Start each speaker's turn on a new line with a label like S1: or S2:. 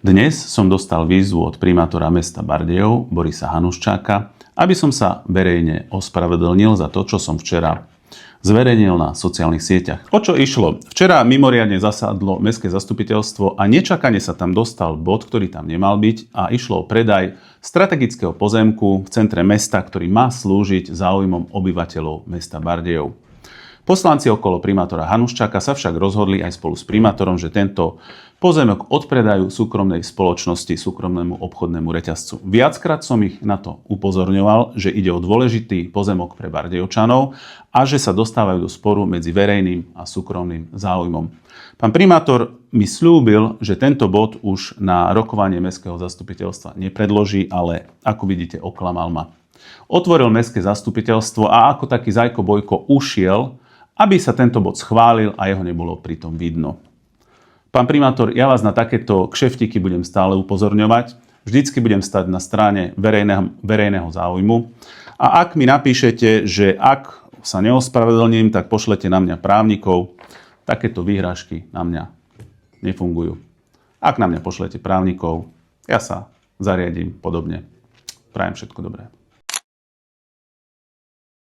S1: Dnes som dostal výzvu od primátora mesta Bardejov, Borisa Hanuščáka, aby som sa verejne ospravedlnil za to, čo som včera zverejnil na sociálnych sieťach. O čo išlo? Včera mimoriadne zasadlo mestské zastupiteľstvo a nečakane sa tam dostal bod, ktorý tam nemal byť, a išlo o predaj strategického pozemku v centre mesta, ktorý má slúžiť záujmom obyvateľov mesta Bardejov. Poslanci okolo primátora Hanuščáka sa však rozhodli aj spolu s primátorom, že tento pozemok odpredajú súkromnej spoločnosti, súkromnému obchodnému reťazcu. Viackrát som ich na to upozorňoval, že ide o dôležitý pozemok pre Bardejovčanov a že sa dostávajú do sporu medzi verejným a súkromným záujmom. Pán primátor mi sľúbil, že tento bod už na rokovanie mestského zastupiteľstva nepredloží, ale ako vidíte, oklamal ma. Otvoril mestské zastupiteľstvo a ako taký Zajko Bojko ušiel, aby sa tento bod schválil a jeho nebolo pritom vidno. Pán primátor, ja vás na takéto kšeftiky budem stále upozorňovať. Vždycky budem stať na strane verejného záujmu. A ak mi napíšete, že ak sa neospravedlním, tak pošlete na mňa právnikov, takéto výhražky na mňa nefungujú. Ak na mňa pošlete právnikov, ja sa zariadím podobne. Prajem všetko dobré.